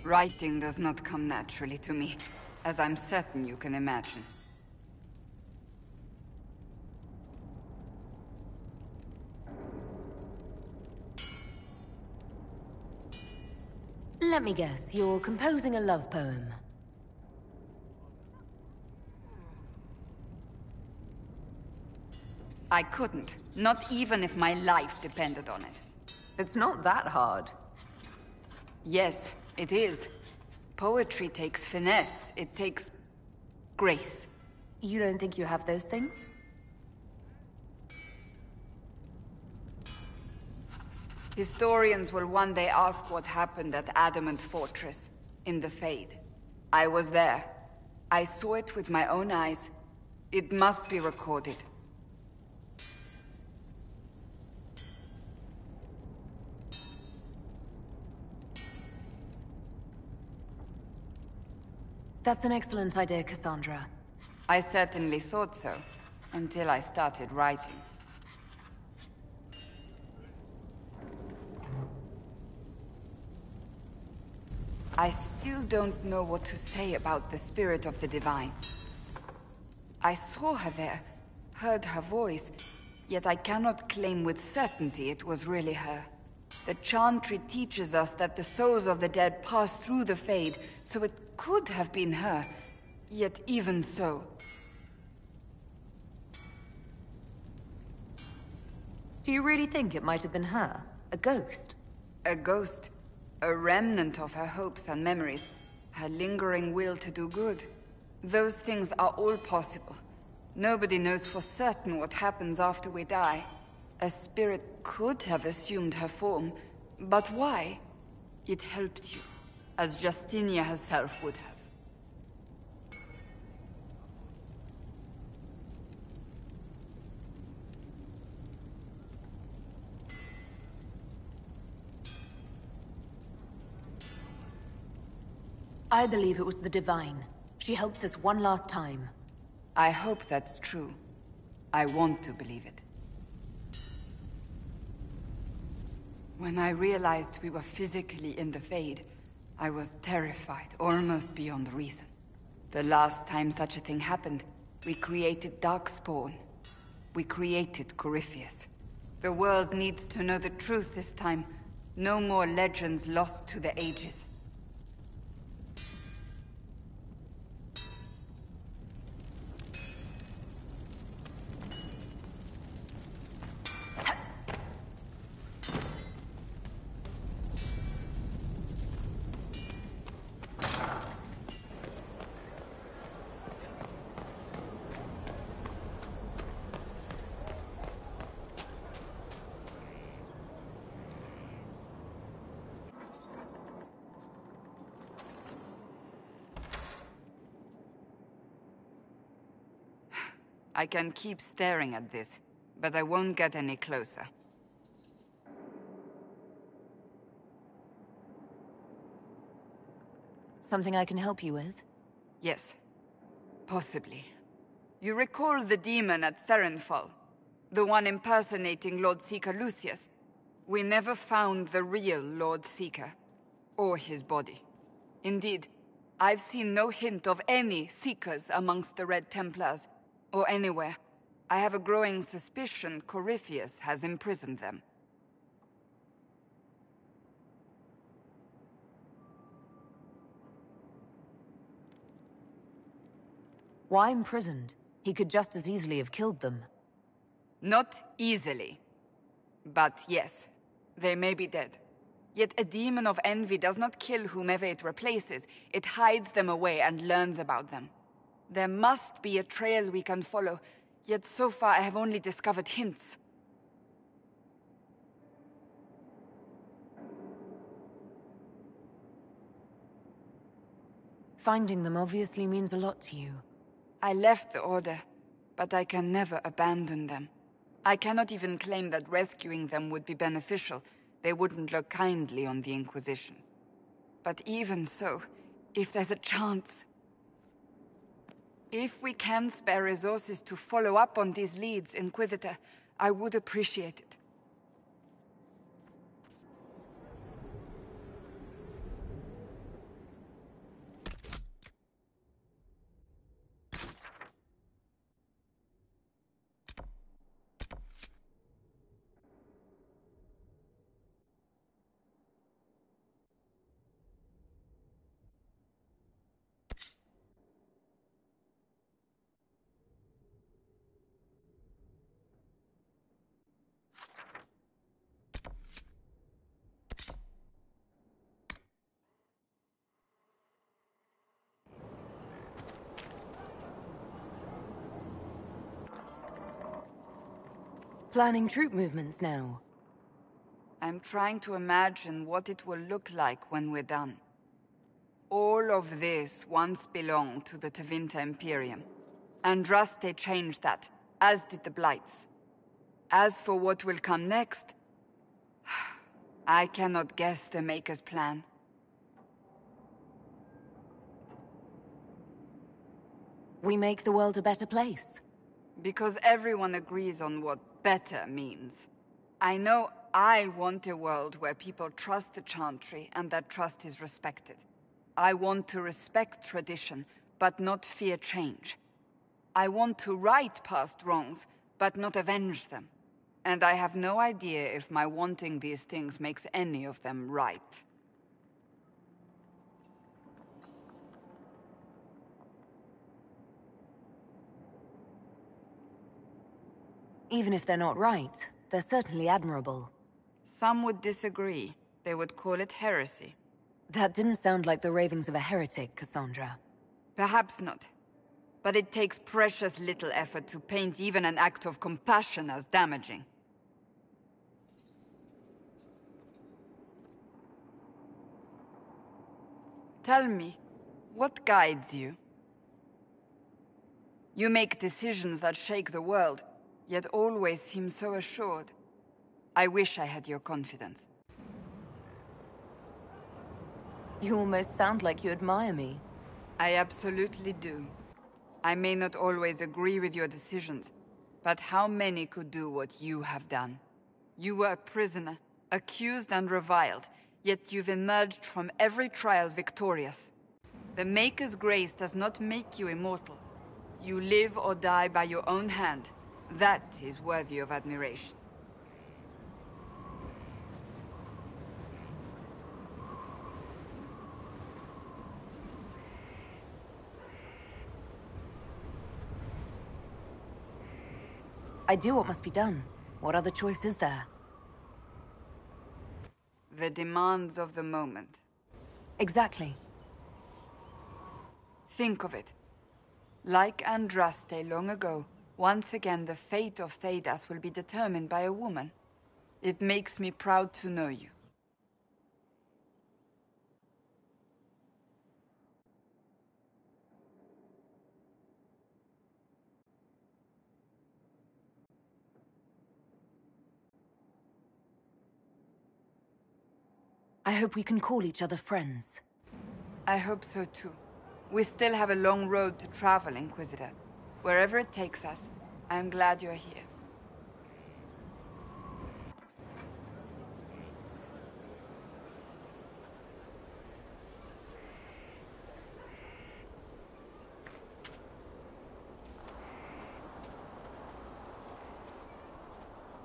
Writing does not come naturally to me, as I'm certain you can imagine. Let me guess, you're composing a love poem. I couldn't. Not even if my life depended on it. It's not that hard. Yes, it is. Poetry takes finesse. It takes... grace. You don't think you have those things? Historians will one day ask what happened at Adamant Fortress, in the Fade. I was there. I saw it with my own eyes. It must be recorded. That's an excellent idea, Cassandra. I certainly thought so, until I started writing. I still don't know what to say about the spirit of the Divine. I saw her there, heard her voice, yet I cannot claim with certainty it was really her. The Chantry teaches us that the souls of the dead pass through the Fade, so it could have been her, yet even so. Do you really think it might have been her? A ghost? A ghost. A remnant of her hopes and memories. Her lingering will to do good. Those things are all possible. Nobody knows for certain what happens after we die. A spirit could have assumed her form, but why? It helped you, as Justinia herself would have. I believe it was the Divine. She helped us one last time. I hope that's true. I want to believe it. When I realized we were physically in the Fade, I was terrified, almost beyond reason. The last time such a thing happened, we created Darkspawn. We created Corypheus. The world needs to know the truth this time. No more legends lost to the ages. I can keep staring at this, but I won't get any closer. Something I can help you with? Yes. Possibly. You recall the demon at Therenfall? The one impersonating Lord Seeker Lucius? We never found the real Lord Seeker. Or his body. Indeed, I've seen no hint of any Seekers amongst the Red Templars. Or anywhere. I have a growing suspicion Corypheus has imprisoned them. Why imprisoned? He could just as easily have killed them. Not easily. But yes, they may be dead. Yet a demon of envy does not kill whomever it replaces. It hides them away and learns about them. There must be a trail we can follow, yet so far I have only discovered hints. Finding them obviously means a lot to you. I left the Order, but I can never abandon them. I cannot even claim that rescuing them would be beneficial. They wouldn't look kindly on the Inquisition. But even so, if there's a chance... If we can spare resources to follow up on these leads, Inquisitor, I would appreciate it. planning troop movements now? I'm trying to imagine what it will look like when we're done. All of this once belonged to the Tevinter Imperium. Andraste changed that, as did the Blights. As for what will come next, I cannot guess the Maker's plan. We make the world a better place. Because everyone agrees on what better means. I know I want a world where people trust the Chantry and that trust is respected. I want to respect tradition, but not fear change. I want to right past wrongs, but not avenge them. And I have no idea if my wanting these things makes any of them right. Even if they're not right, they're certainly admirable. Some would disagree. They would call it heresy. That didn't sound like the ravings of a heretic, Cassandra. Perhaps not. But it takes precious little effort to paint even an act of compassion as damaging. Tell me, what guides you? You make decisions that shake the world, yet always seem so assured. I wish I had your confidence. You almost sound like you admire me. I absolutely do. I may not always agree with your decisions, but how many could do what you have done? You were a prisoner, accused and reviled, yet you've emerged from every trial victorious. The Maker's grace does not make you immortal. You live or die by your own hand. That is worthy of admiration. I do what must be done. What other choice is there? The demands of the moment. Exactly. Think of it. Like Andraste long ago, once again the fate of Thedas will be determined by a woman. It makes me proud to know you. I hope we can call each other friends. I hope so too. We still have a long road to travel, Inquisitor. Wherever it takes us, I am glad you're here.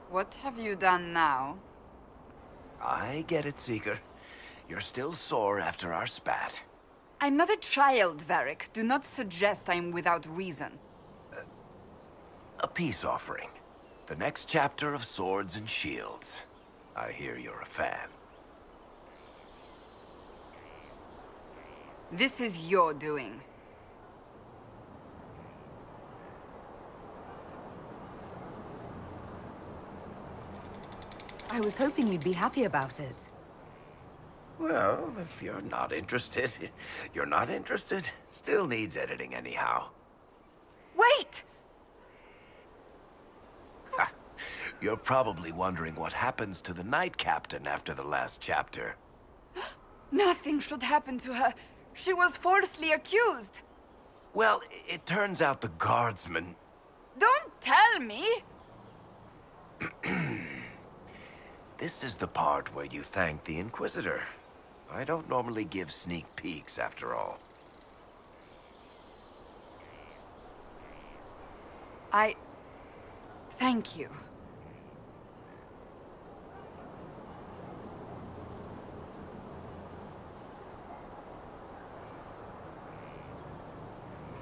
What have you done now? I get it, Seeker. You're still sore after our spat. I'm not a child, Varric. Do not suggest I am without reason. A peace offering. The next chapter of Swords and Shields. I hear you're a fan. This is your doing. I was hoping you'd be happy about it. Well, if you're not interested, you're not interested. Still needs editing anyhow. Wait! Ha! You're probably wondering what happens to the Knight Captain after the last chapter. Nothing should happen to her. She was falsely accused. Well, it turns out the guardsman... Don't tell me! This is the part where you thank the Inquisitor. I don't normally give sneak peeks, after all. Thank you.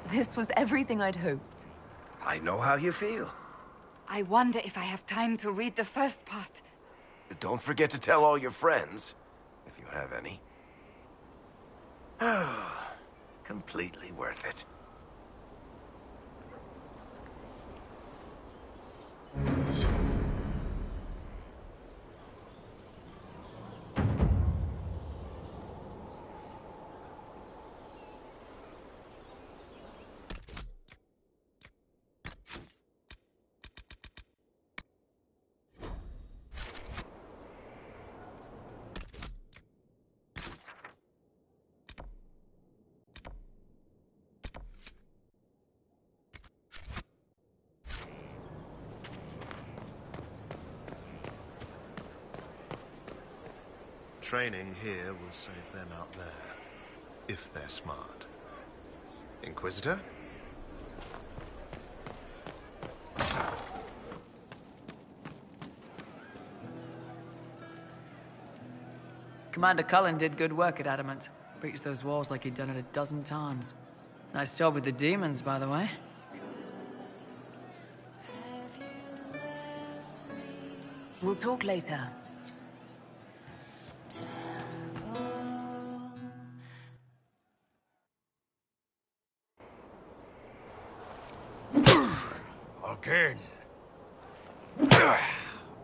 This was everything I'd hoped. I know how you feel. I wonder if I have time to read the first part. Don't forget to tell all your friends, if you have any. Completely worth it. training here will save them out there. If they're smart. Inquisitor? Commander Cullen did good work at Adamant. Breached those walls like he'd done it a dozen times. Nice job with the demons, by the way. We'll talk later. Again.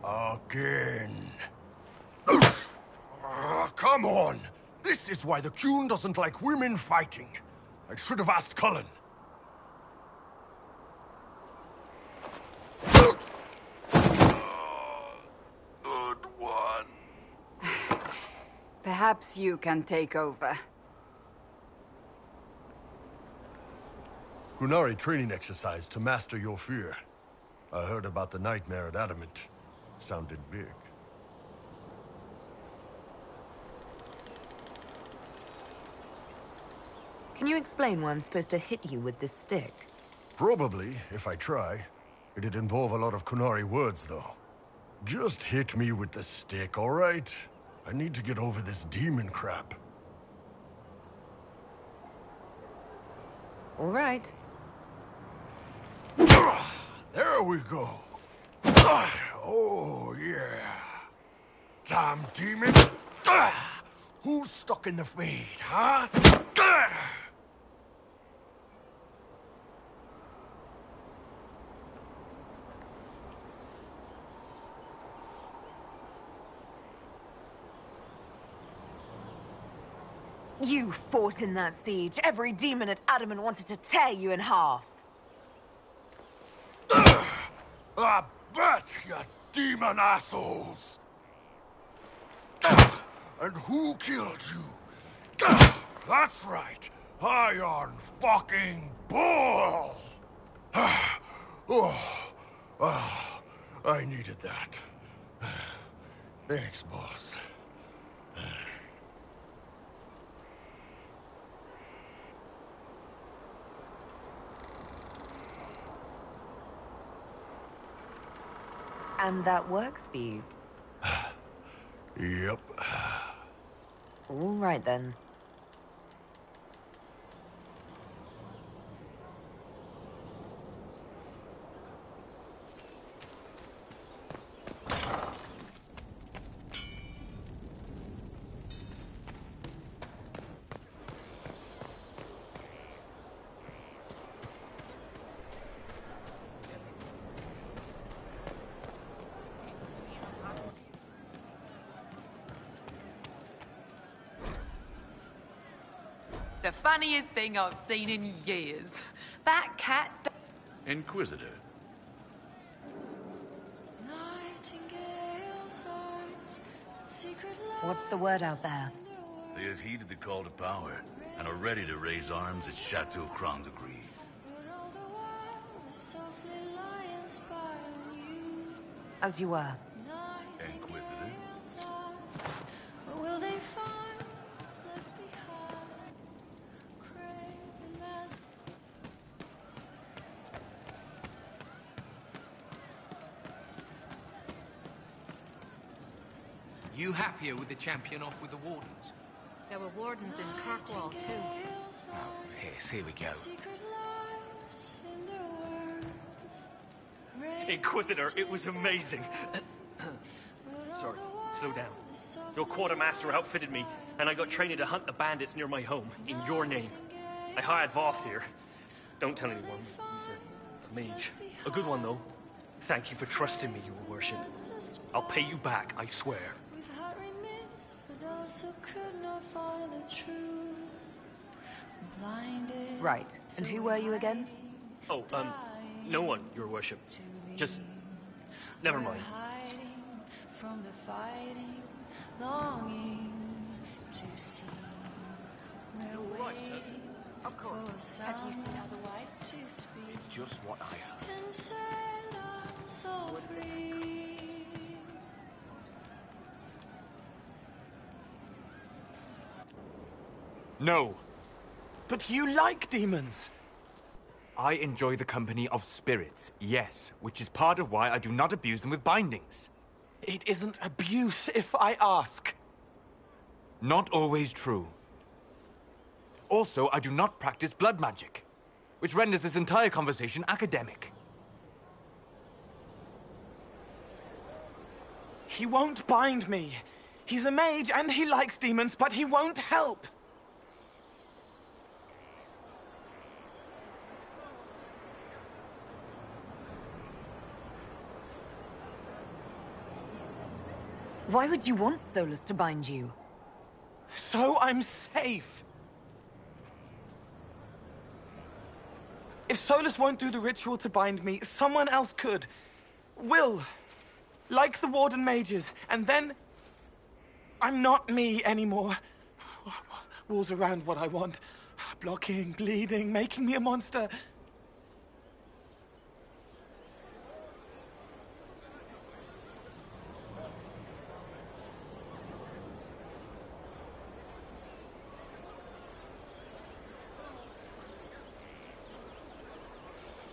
Again. Come on! This is why the Qun doesn't like women fighting. I should have asked Cullen. Good one. Perhaps you can take over. Qunari training exercise to master your fear. I heard about the nightmare at Adamant. Sounded big. Can you explain why I'm supposed to hit you with this stick? Probably, if I try. It'd involve a lot of Qunari words, though. Just hit me with the stick, all right? I need to get over this demon crap. All right. There we go. Oh, yeah. Damn demon. Who's stuck in the fade, huh? You fought in that siege. Every demon at Adamant wanted to tear you in half. I bet, you demon assholes! And who killed you? That's right, Iron fucking Bull! I needed that. Thanks, boss. And that works for you? Yep. All right, then. The funniest thing I've seen in years. That cat... Inquisitor. What's the word out there? They have heeded the call to power, and are ready to raise arms at Chateau Crown de Gris. As you were. Inquisitor. You happier with the champion off with the wardens? There were wardens in Kirkwall, too. Oh, piss, here we go. Inquisitor, it was amazing. Sorry, slow down. Your quartermaster outfitted me, and I got training to hunt the bandits near my home, in your name. I hired Voth here. Don't tell anyone. He's a mage. A good one, though. Thank you for trusting me, Your Worship. I'll pay you back, I swear. Right. And who were you again? Oh, no one, Your Worship. Just... never mind. From the fighting, longing to see. We're waiting of course. Have you seen otherwise? To speak. It's just what I heard. And set us all free. No. But you like demons. I enjoy the company of spirits, yes, which is part of why I do not abuse them with bindings. It isn't abuse if I ask. Not always true. Also, I do not practice blood magic, which renders this entire conversation academic. He won't bind me. He's a mage and he likes demons, but he won't help. Why would you want Solus to bind you? So I'm safe. If Solus won't do the ritual to bind me, someone else could. Will. Like the Warden mages. And then... I'm not me anymore. Walls around what I want. Blocking, bleeding, making me a monster.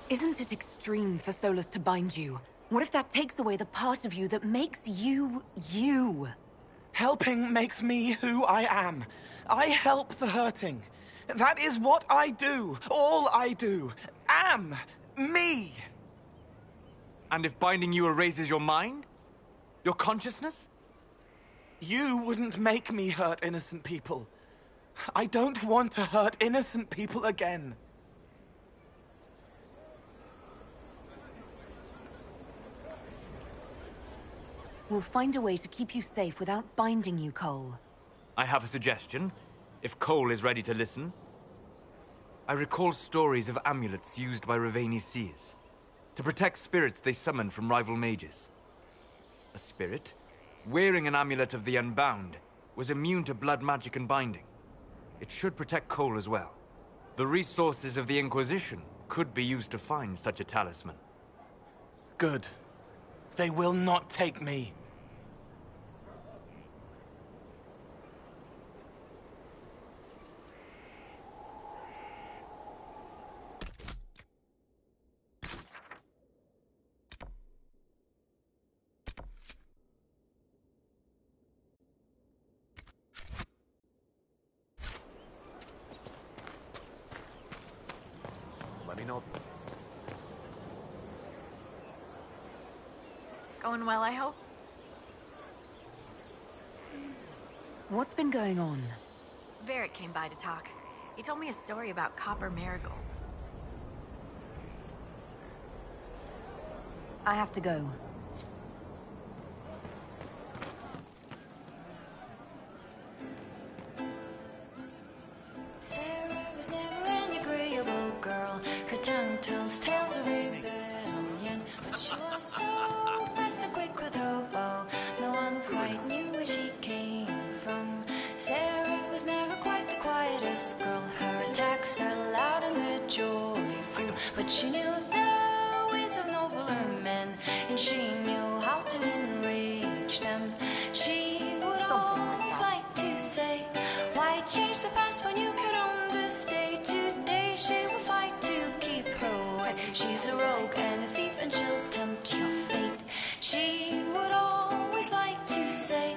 Isn't it extreme for Solus to bind you? What if that takes away the part of you that makes you, you? Helping makes me who I am. I help the hurting. That is what I do. All I do. Am. Me. And if binding you erases your mind? Your consciousness? You wouldn't make me hurt innocent people. I don't want to hurt innocent people again. We'll find a way to keep you safe without binding you, Cole. I have a suggestion, if Cole is ready to listen. I recall stories of amulets used by Raveni seers to protect spirits they summoned from rival mages. A spirit, wearing an amulet of the Unbound, was immune to blood magic and binding. It should protect Cole as well. The resources of the Inquisition could be used to find such a talisman. Good. They will not take me. Let me know. Going well, I hope? What's been going on? Varric came by to talk. He told me a story about copper marigolds. I have to go. Sarah was never an agreeable girl. Her tongue tells tales of rebellion, but she was so fast and quick with her bow. No one quite knew where she came from. Sarah was never quite the quietest girl. Her attacks are loud and they're joyful, but she knew the ways of nobler men, and she knew how to enrage them. She would always like to say, why change the past when you could own this day? Today she will fight to keep her way. She's a rogue and a thief and she'll tempt your fate. She would always like to say,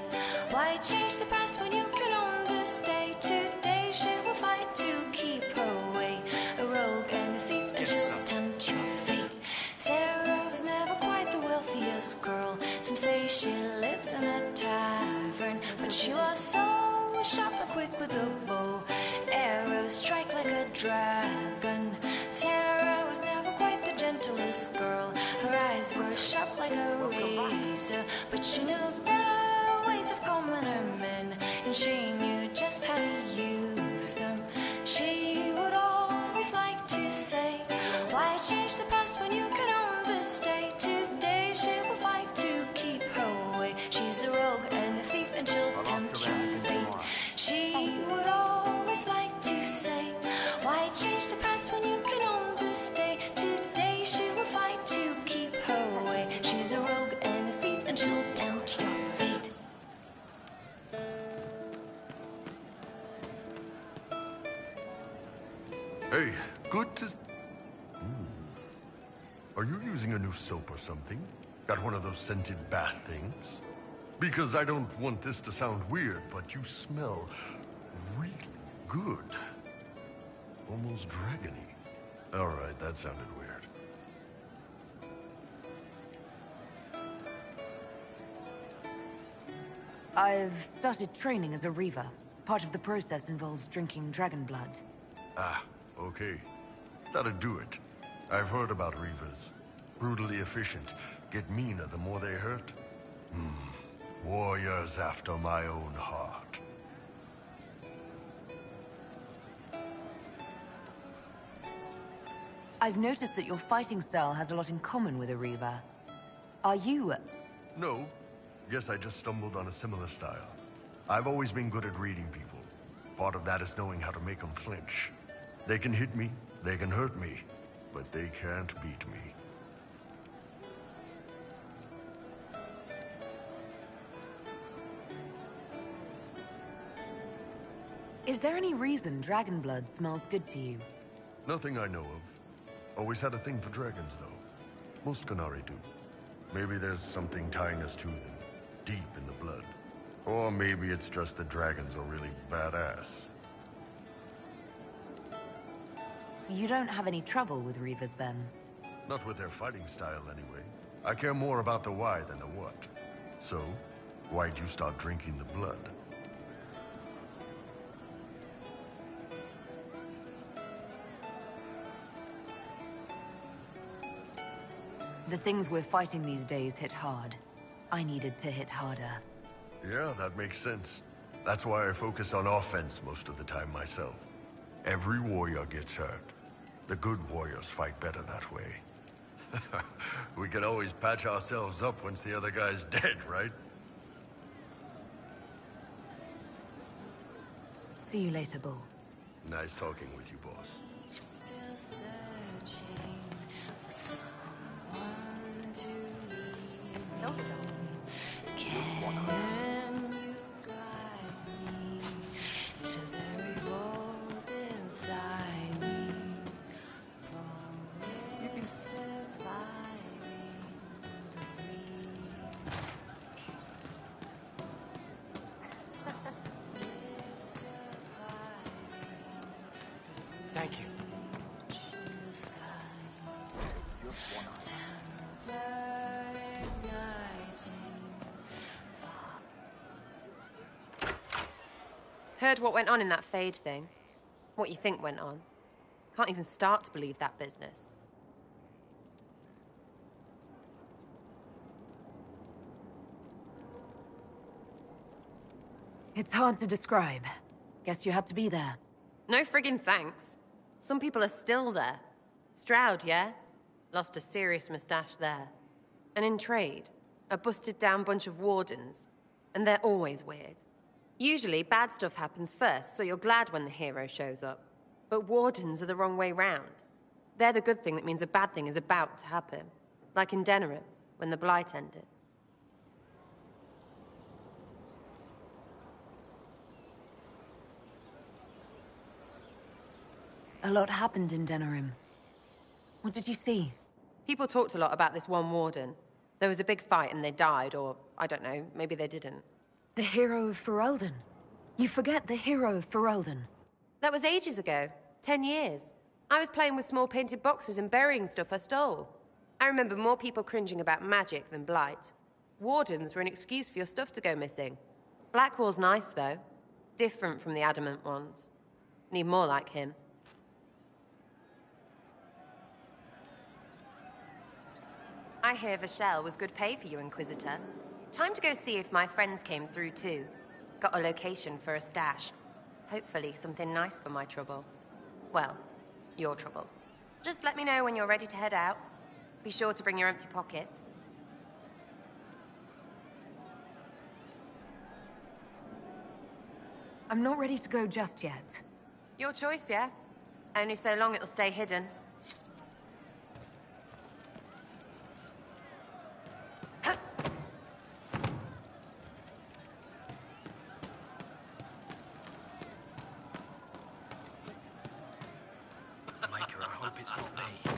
why change the past when you can own this day? Today she will fight to keep her way. A rogue and a thief and she'll tempt your fate. Sarah was never quite the wealthiest girl. Some say she lives in a tavern, but she was so sharp and quick with a bow. Arrows strike like a dragon. Sarah was never quite the gentlest girl. Her eyes were sharp like a razor, but she knew the ways of commoner men, and she knew just how to use them. She would always like to say, why change the past when you can own this day? Today she will fight to keep her way. She's a rogue and a thief and she'll tempt your fate. She would always like to say, why change the past when you can own this day? Today she will fight to keep her way. She's a rogue and a thief and she'll tempt your fate. Hey, good to... Are you using a new soap or something? Got one of those scented bath things? Because I don't want this to sound weird, but you smell really good. Almost dragony. Alright, that sounded weird. I've started training as a Reaver. Part of the process involves drinking dragon blood. Ah, okay. That'll do it. I've heard about Reavers. Brutally efficient. Get meaner the more they hurt. Warriors after my own heart. I've noticed that your fighting style has a lot in common with a Reaver. Are you... No. Guess I just stumbled on a similar style. I've always been good at reading people. Part of that is knowing how to make them flinch. They can hit me, they can hurt me, but they can't beat me. Is there any reason dragon blood smells good to you? Nothing I know of. Always had a thing for dragons, though. Most Qunari do. Maybe there's something tying us to them, deep in the blood. Or maybe it's just that dragons are really badass. You don't have any trouble with Reavers, then? Not with their fighting style, anyway. I care more about the why than the what. So, why'd you start drinking the blood? The things we're fighting these days hit hard. I needed to hit harder. Yeah, that makes sense. That's why I focus on offense most of the time myself. Every warrior gets hurt. The good warriors fight better that way. We can always patch ourselves up once the other guy's dead, right? See you later, Bull. Nice talking with you, boss. Still searching for someone to leave. Can you guide me to the revolt inside me? Promise surviving the grief. Thank you. Heard what went on in that Fade thing? What you think went on? Can't even start to believe that business. It's hard to describe. Guess you had to be there. No friggin' thanks. Some people are still there. Stroud, yeah? Lost a serious mustache there. And in trade, a busted down bunch of wardens. And they're always weird. Usually, bad stuff happens first, so you're glad when the hero shows up. But wardens are the wrong way round. They're the good thing that means a bad thing is about to happen. Like in Denerim, when the Blight ended. A lot happened in Denerim. What did you see? People talked a lot about this one warden. There was a big fight and they died, or, I don't know, maybe they didn't. The hero of Ferelden. You forget the hero of Ferelden. That was ages ago. 10 years. I was playing with small painted boxes and burying stuff I stole. I remember more people cringing about magic than Blight. Wardens were an excuse for your stuff to go missing. Blackwall's nice, though. Different from the adamant ones. Need more like him. I hear Vashel was good pay for you, Inquisitor. Time to go see if my friends came through, too. Got a location for a stash. Hopefully something nice for my trouble. Well, your trouble. Just let me know when you're ready to head out. Be sure to bring your empty pockets. I'm not ready to go just yet. Your choice, yeah? Only so long it'll stay hidden. That's not me.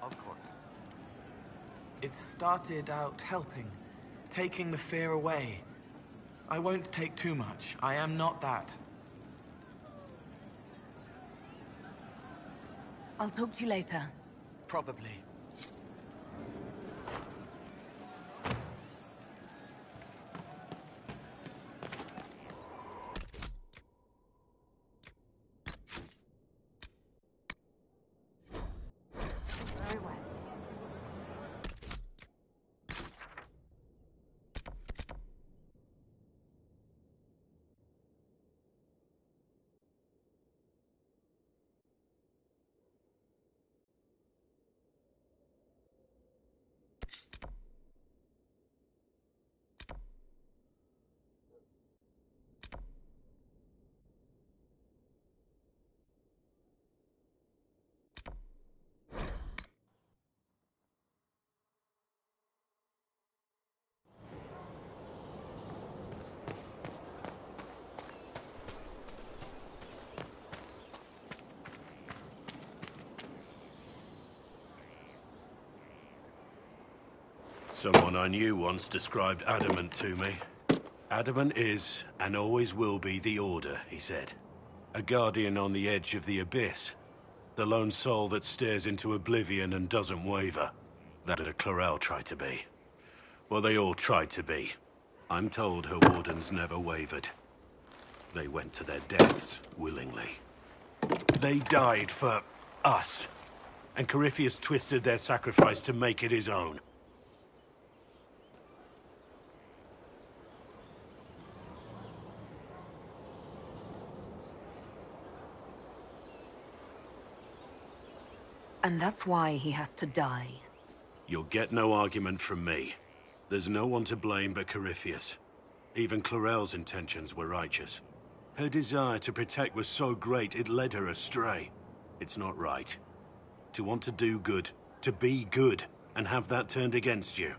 Of course. It started out helping, taking the fear away. I won't take too much. I am not that. I'll talk to you later. Probably. Someone I knew once described adamant to me. Adamant is, and always will be, the Order, he said. A guardian on the edge of the abyss. The lone soul that stares into oblivion and doesn't waver. That did Clarel try to be. Well, they all tried to be. I'm told her wardens never wavered. They went to their deaths willingly. They died for us. And Corypheus twisted their sacrifice to make it his own. And that's why he has to die. You'll get no argument from me. There's no one to blame but Corypheus. Even Clarel's intentions were righteous. Her desire to protect was so great it led her astray. It's not right. To want to do good, to be good, and have that turned against you.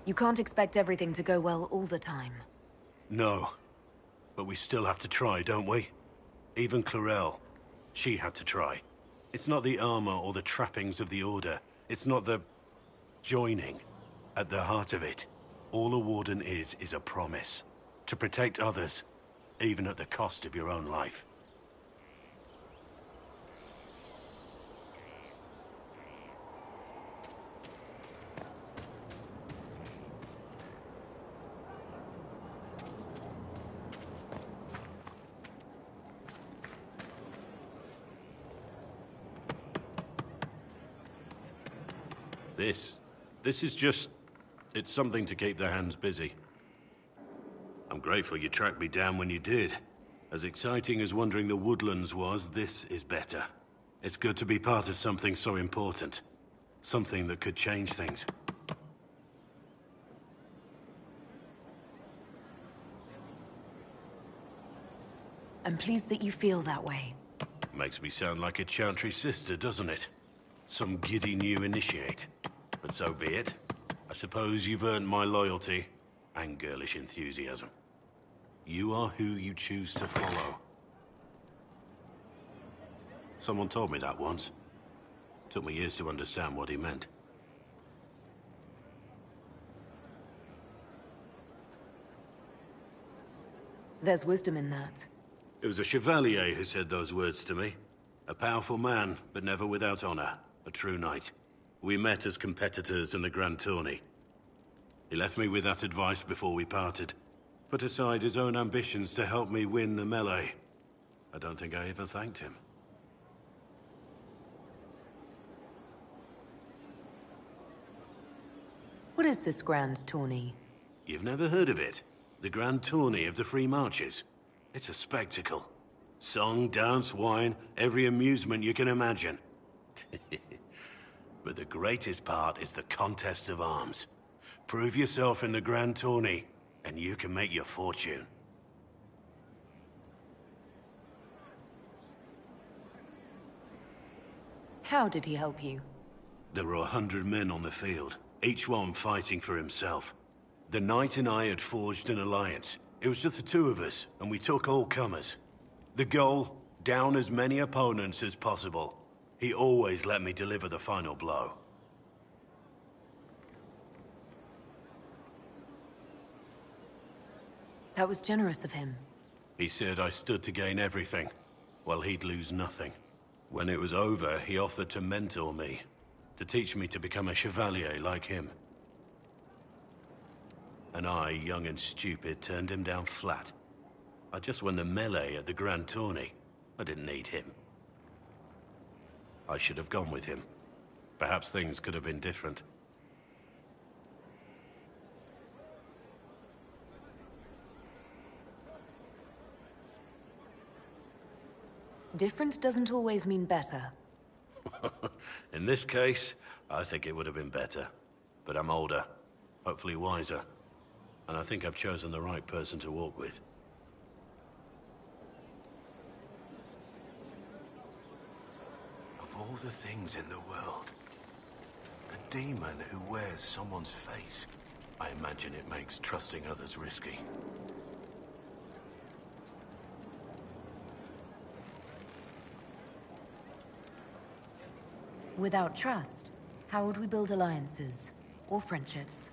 You can't expect everything to go well all the time. No. But we still have to try, don't we? Even Clarel. She had to try. It's not the armor or the trappings of the Order. It's not the... joining. At the heart of it, all a Warden is a promise. To protect others, even at the cost of your own life. This is just... it's something to keep their hands busy. I'm grateful you tracked me down when you did. As exciting as wandering the woodlands was, this is better. It's good to be part of something so important. Something that could change things. I'm pleased that you feel that way. Makes me sound like a Chantry sister, doesn't it? Some giddy new initiate. But so be it. I suppose you've earned my loyalty and girlish enthusiasm. You are who you choose to follow. Someone told me that once. Took me years to understand what he meant. There's wisdom in that. It was a chevalier who said those words to me. A powerful man, but never without honor. A true knight. We met as competitors in the Grand Tourney. He left me with that advice before we parted. Put aside his own ambitions to help me win the melee. I don't think I even thanked him. What is this Grand Tourney? You've never heard of it? The Grand Tourney of the Free Marches. It's a spectacle. Song, dance, wine, every amusement you can imagine. But the greatest part is the contest of arms. Prove yourself in the Grand Tourney, and you can make your fortune. How did he help you? There were 100 men on the field, each one fighting for himself. The Knight and I had forged an alliance. It was just the two of us, and we took all comers. The goal, down as many opponents as possible. He always let me deliver the final blow. That was generous of him. He said I stood to gain everything, while he'd lose nothing. When it was over, he offered to mentor me, to teach me to become a chevalier like him. And I, young and stupid, turned him down flat. I just won the melee at the Grand Tourney. I didn't need him. I should have gone with him. Perhaps things could have been different. Different doesn't always mean better. In this case, I think it would have been better. But I'm older, hopefully wiser. And I think I've chosen the right person to walk with. Of all the things in the world, a demon who wears someone's face, I imagine it makes trusting others risky. Without trust, how would we build alliances? Or friendships?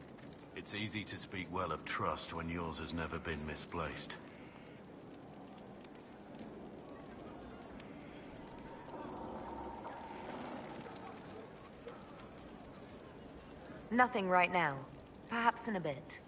It's easy to speak well of trust when yours has never been misplaced. Nothing right now. Perhaps in a bit.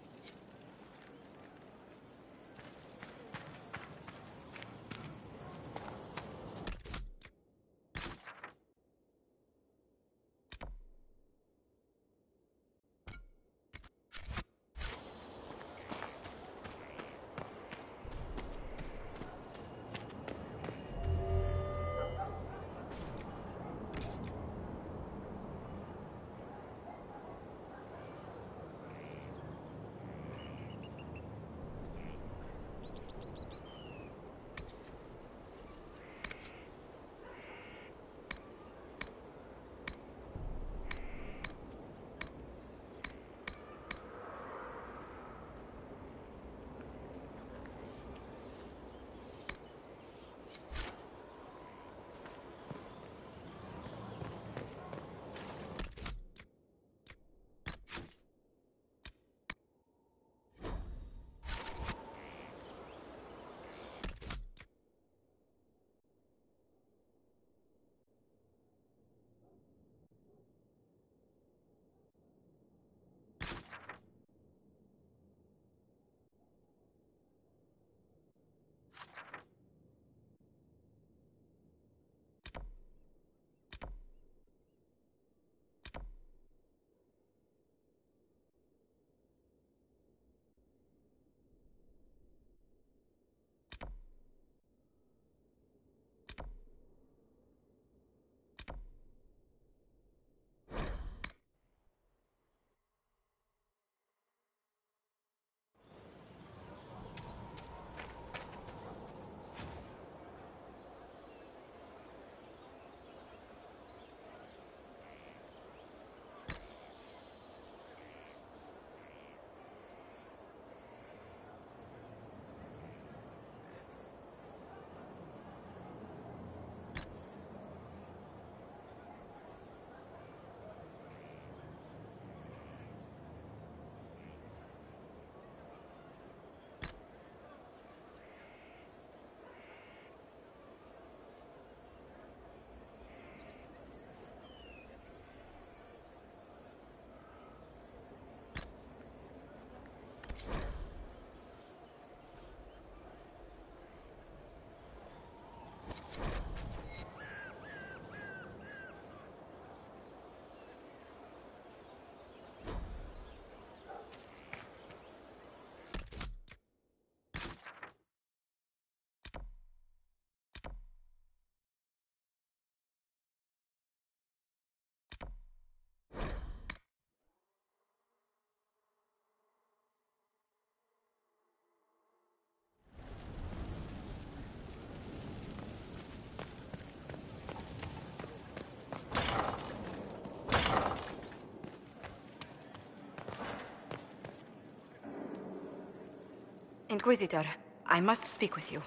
Inquisitor, I must speak with you.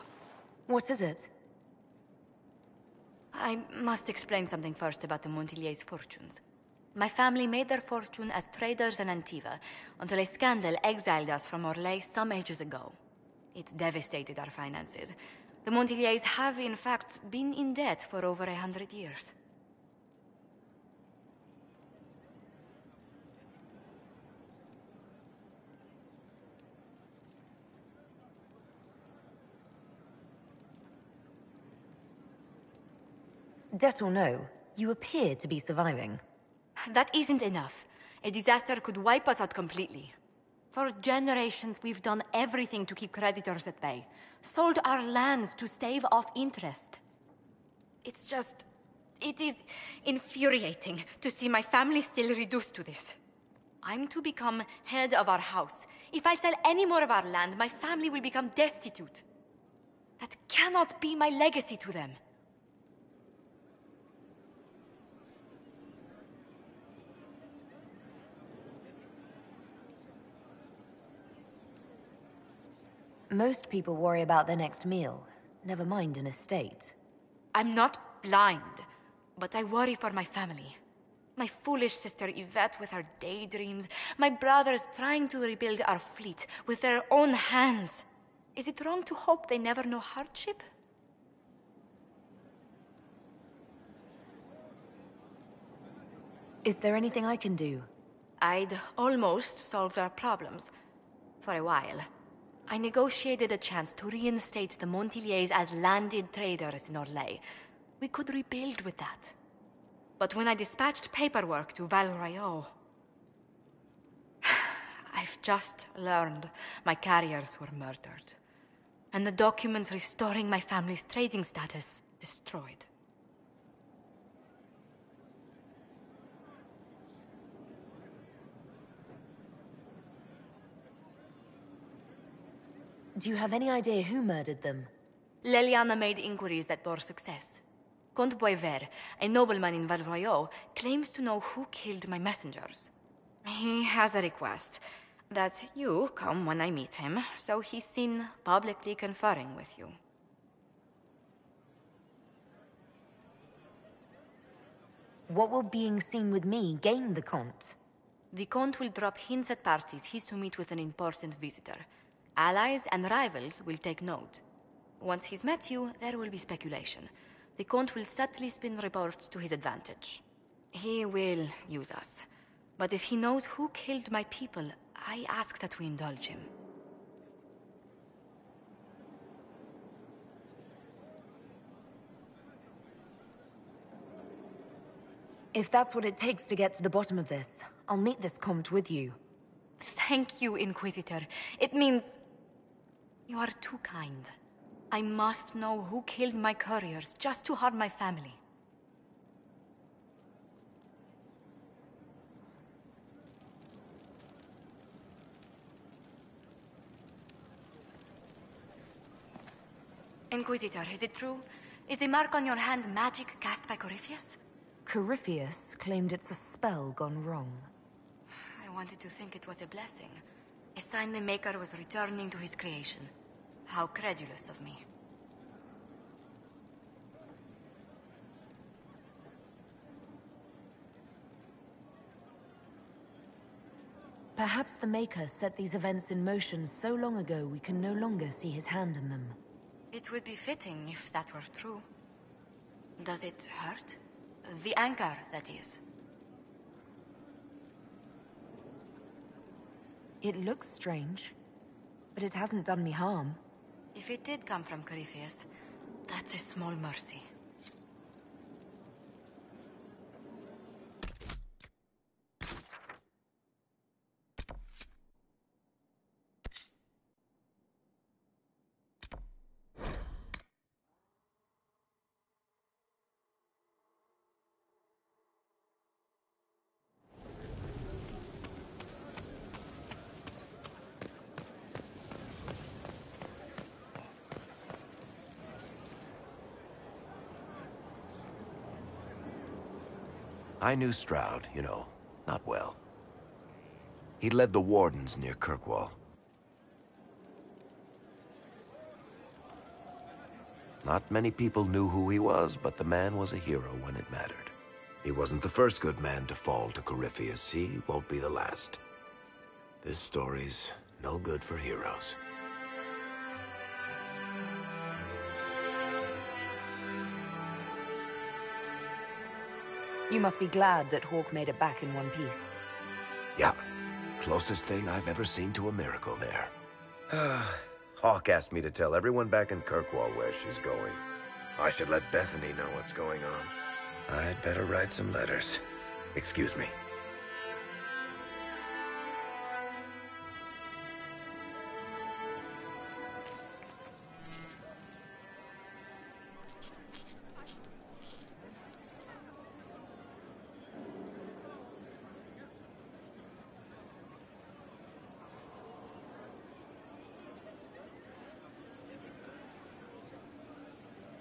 What is it? I must explain something first about the Montillier's fortunes. My family made their fortune as traders in Antiva, until a scandal exiled us from Orlais some ages ago. It devastated our finances. The Montillier's have, in fact, been in debt for over 100 years. Debt or no, you appear to be surviving. That isn't enough. A disaster could wipe us out completely. For generations, we've done everything to keep creditors at bay. Sold our lands to stave off interest. It is infuriating to see my family still reduced to this. I'm to become head of our house. If I sell any more of our land, my family will become destitute. That cannot be my legacy to them. Most people worry about their next meal, never mind an estate. I'm not blind, but I worry for my family. My foolish sister Yvette with her daydreams, my brothers trying to rebuild our fleet with their own hands. Is it wrong to hope they never know hardship? Is there anything I can do? I'd almost solved our problems. For a while. I negotiated a chance to reinstate the Montillier's as landed traders in Orlais. We could rebuild with that. But when I dispatched paperwork to Val Royeaux... I've just learned my carriers were murdered. And the documents restoring my family's trading status destroyed. Do you have any idea who murdered them? Leliana made inquiries that bore success. Comte Boisvert, a nobleman in Val Royeaux, claims to know who killed my messengers. He has a request that you come when I meet him, so he's seen publicly conferring with you. What will being seen with me gain the Comte? The Comte will drop hints at parties he's to meet with an important visitor. Allies and rivals will take note. Once he's met you, there will be speculation. The Comte will subtly spin reports to his advantage. He will use us. But if he knows who killed my people, I ask that we indulge him. If that's what it takes to get to the bottom of this, I'll meet this Comte with you. Thank you, Inquisitor. It means... you are too kind. I must know who killed my couriers just to harm my family. Inquisitor, is it true? Is the mark on your hand magic cast by Corypheus? Corypheus claimed it's a spell gone wrong. I wanted to think it was a blessing. A sign the Maker was returning to his creation. How credulous of me. Perhaps the Maker set these events in motion so long ago we can no longer see his hand in them. It would be fitting if that were true. Does it hurt? The anchor, that is. It looks strange, but it hasn't done me harm. If it did come from Corypheus, that's a small mercy. I knew Stroud, you know, not well. He led the Wardens near Kirkwall. Not many people knew who he was, but the man was a hero when it mattered. He wasn't the first good man to fall to Corypheus. He won't be the last. This story's no good for heroes. You must be glad that Hawk made it back in one piece. Yeah, closest thing I've ever seen to a miracle there. Hawk asked me to tell everyone back in Kirkwall where she's going. I should let Bethany know what's going on. I'd better write some letters. Excuse me.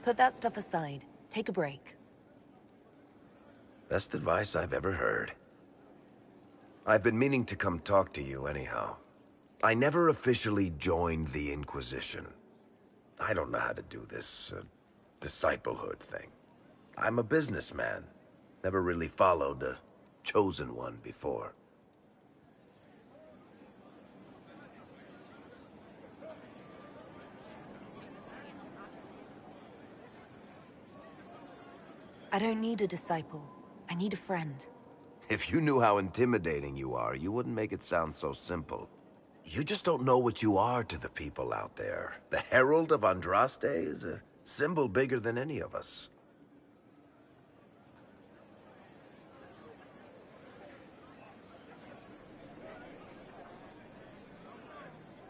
Put that stuff aside. Take a break. Best advice I've ever heard. I've been meaning to come talk to you anyhow. I never officially joined the Inquisition. I don't know how to do this, disciplehood thing. I'm a businessman. Never really followed a chosen one before. I don't need a disciple. I need a friend. If you knew how intimidating you are, you wouldn't make it sound so simple. You just don't know what you are to the people out there. The Herald of Andraste is a symbol bigger than any of us.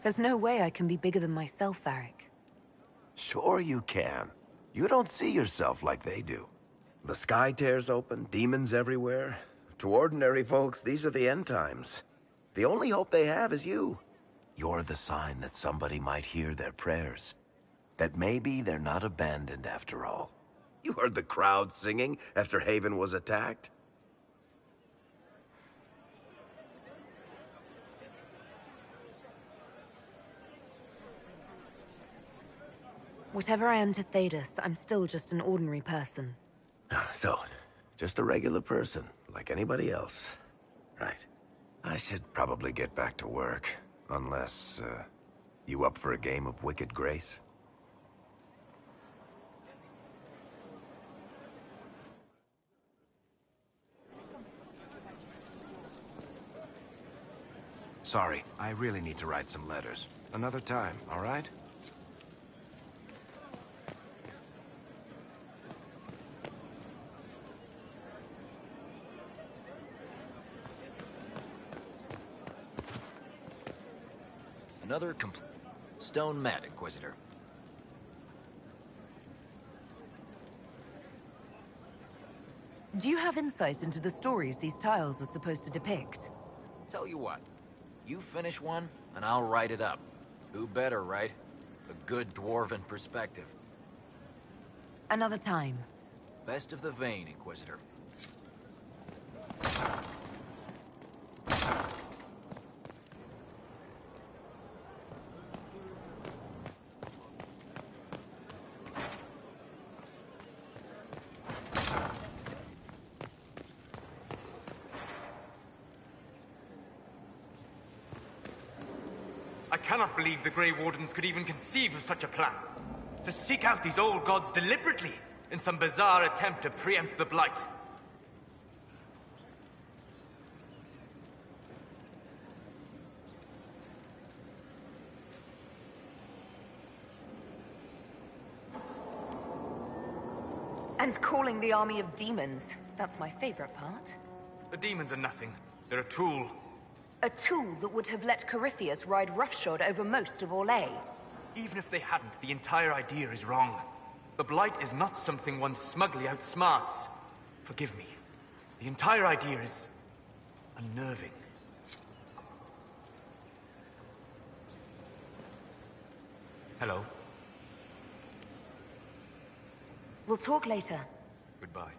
There's no way I can be bigger than myself, Varric. Sure you can. You don't see yourself like they do. The sky tears open, demons everywhere. To ordinary folks, these are the end times. The only hope they have is you. You're the sign that somebody might hear their prayers. That maybe they're not abandoned after all. You heard the crowd singing after Haven was attacked? Whatever I am to Thedas, I'm still just an ordinary person. So, just a regular person, like anybody else. Right. I should probably get back to work. Unless, you up for a game of Wicked Grace? Sorry, I really need to write some letters. Another time, all right? Another stone mat, Inquisitor. Do you have insight into the stories these tiles are supposed to depict? Tell you what, you finish one, and I'll write it up. Who better, right? A good dwarven perspective. Another time. Best of the vein, Inquisitor. I cannot believe the Grey Wardens could even conceive of such a plan. To seek out these old gods deliberately, in some bizarre attempt to preempt the Blight. And calling the army of demons. That's my favorite part. The demons are nothing. They're a tool. A tool that would have let Corypheus ride roughshod over most of Orlais. Even if they hadn't, the entire idea is wrong. The Blight is not something one smugly outsmarts. Forgive me. The entire idea is unnerving. Hello? We'll talk later. Goodbye.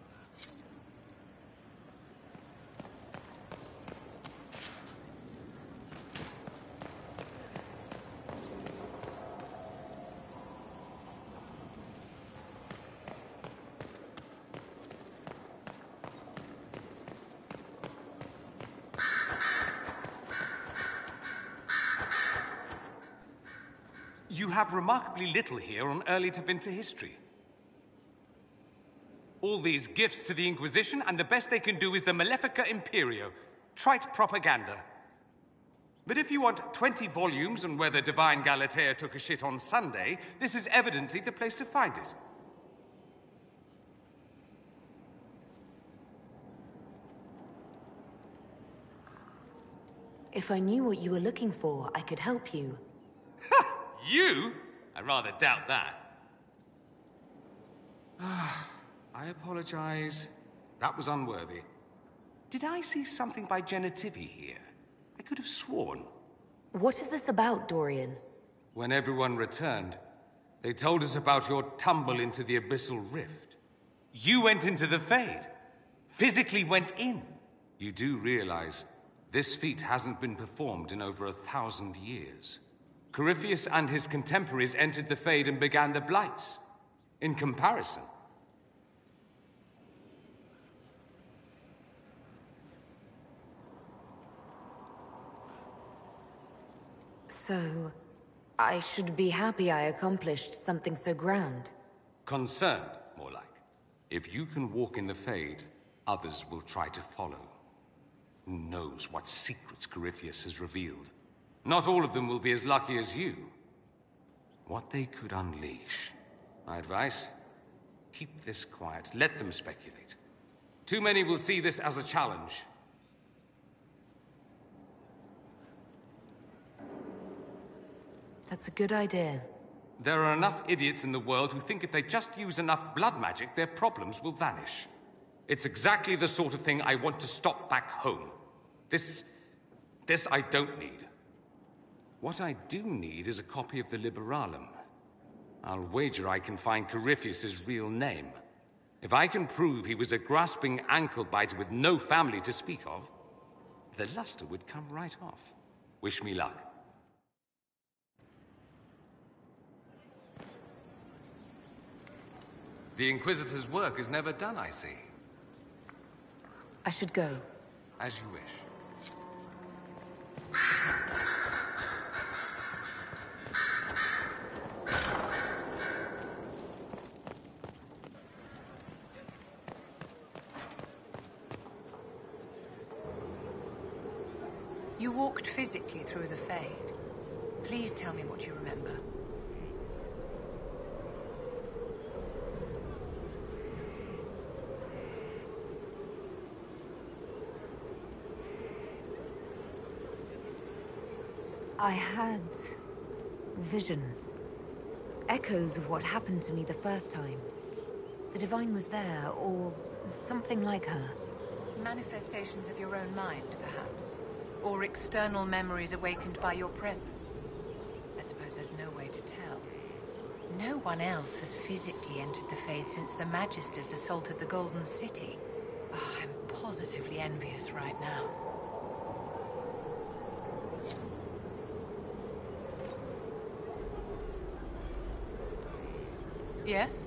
have remarkably little here on early Tevinter history. All these gifts to the Inquisition, and the best they can do is the Malefica Imperio. Trite propaganda. But if you want 20 volumes on whether Divine Galatea took a shit on Sunday, this is evidently the place to find it. If I knew what you were looking for, I could help you. You? I rather doubt that. I apologize. That was unworthy. Did I see something by Genitivi here? I could have sworn. What is this about, Dorian? When everyone returned, they told us about your tumble into the Abyssal Rift. You went into the Fade. Physically went in. You do realize this feat hasn't been performed in over 1,000 years. Corypheus and his contemporaries entered the Fade and began the Blights. In comparison. So, I should be happy I accomplished something so grand. Concerned, more like. If you can walk in the Fade, others will try to follow. Who knows what secrets Corypheus has revealed? Not all of them will be as lucky as you. What they could unleash. My advice? Keep this quiet. Let them speculate. Too many will see this as a challenge. That's a good idea. There are enough idiots in the world who think if they just use enough blood magic, their problems will vanish. It's exactly the sort of thing I want to stop back home. This I don't need. What I do need is a copy of the Liberalum. I'll wager I can find Corypheus's real name. If I can prove he was a grasping ankle-biter with no family to speak of, the luster would come right off. Wish me luck. The Inquisitor's work is never done, I see. I should go. As you wish. You walked physically through the Fade. Please tell me what you remember. I had visions. Echoes of what happened to me the first time. The Divine was there, or something like her. Manifestations of your own mind, perhaps? Or external memories awakened by your presence? I suppose there's no way to tell. No one else has physically entered the Fade since the Magisters assaulted the Golden City. Oh, I'm positively envious right now. Yes?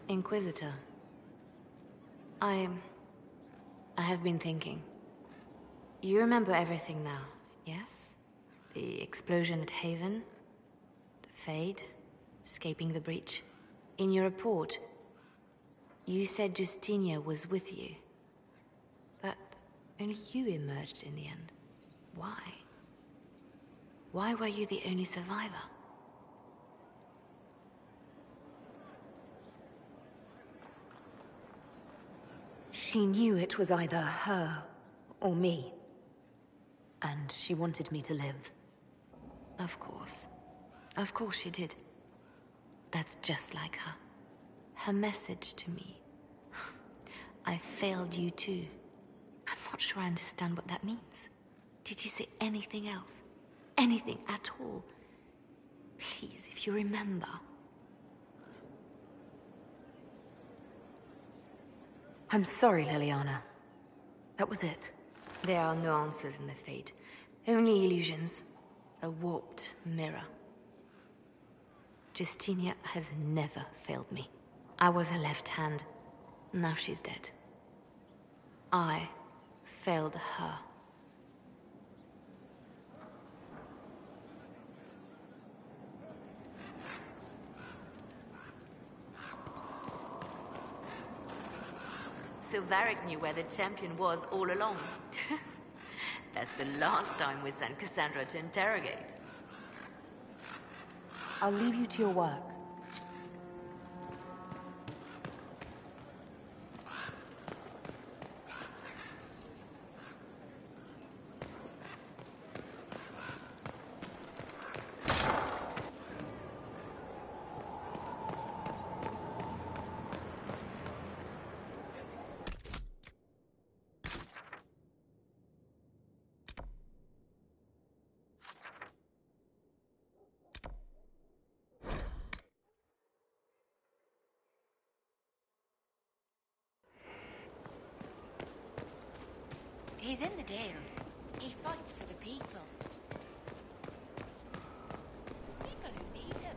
Inquisitor. I have been thinking. You remember everything now, yes? The explosion at Haven, the Fade, escaping the breach. In your report, you said Justinia was with you. But only you emerged in the end. Why? Why were you the only survivor? She knew it was either her or me. And she wanted me to live. Of course. Of course she did. That's just like her. Her message to me. I failed you too. I'm not sure I understand what that means. Did Did she say anything else? Anything at all? Please, if you remember. I'm sorry, Liliana. That was it. There are no answers in the fate. Only illusions. A warped mirror. Justinia has never failed me. I was her left hand. Now she's dead. I failed her. So Varric knew where the champion was all along. That's the last time we sent Cassandra to interrogate. I'll leave you to your work. He's in the Dales. He fights for the people. People who need him.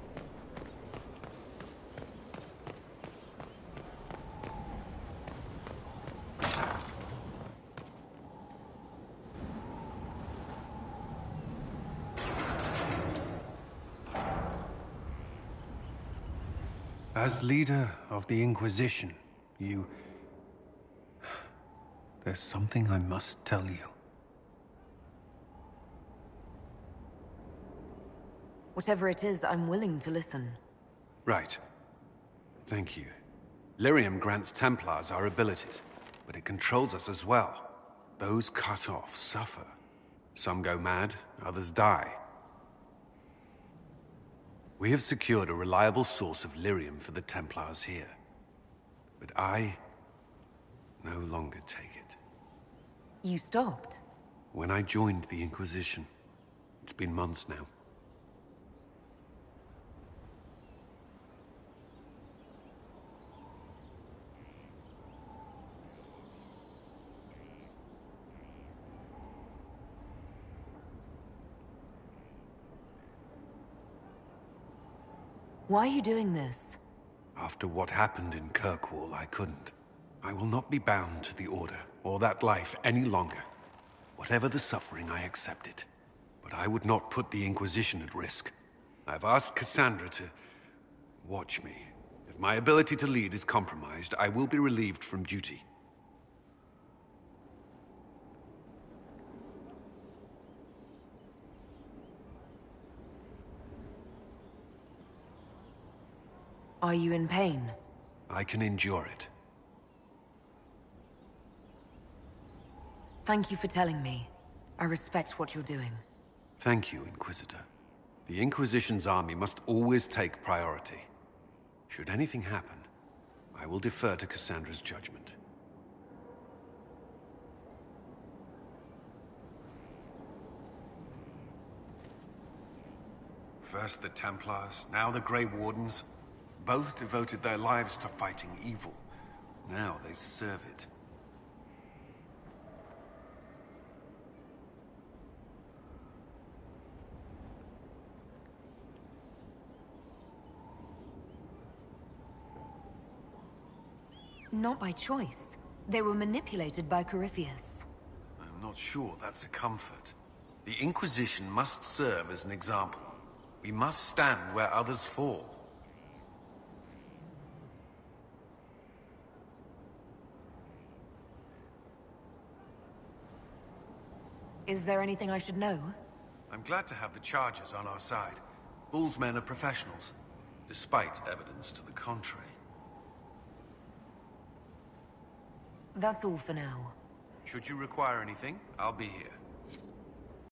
As leader of the Inquisition, there's something I must tell you. Whatever it is, I'm willing to listen. Right. Thank you. Lyrium grants Templars our abilities, but it controls us as well. Those cut off suffer. Some go mad, others die. We have secured a reliable source of lyrium for the Templars here. But I no longer take it. You stopped? When I joined the Inquisition. It's been months now. Why are you doing this? After what happened in Kirkwall, I couldn't. I will not be bound to the Order, or that life any longer. Whatever the suffering, I accept it. But I would not put the Inquisition at risk. I've asked Cassandra to watch me. If my ability to lead is compromised, I will be relieved from duty. Are you in pain? I can endure it. Thank you for telling me. I respect what you're doing. Thank you, Inquisitor. The Inquisition's army must always take priority. Should anything happen, I will defer to Cassandra's judgment. First the Templars, now the Grey Wardens. Both devoted their lives to fighting evil. Now they serve it. Not by choice. They were manipulated by Corypheus. I'm not sure that's a comfort. The Inquisition must serve as an example. We must stand where others fall. Is there anything I should know? I'm glad to have the Chargers on our side. Bull's men are professionals, despite evidence to the contrary. That's all for now. Should you require anything, I'll be here.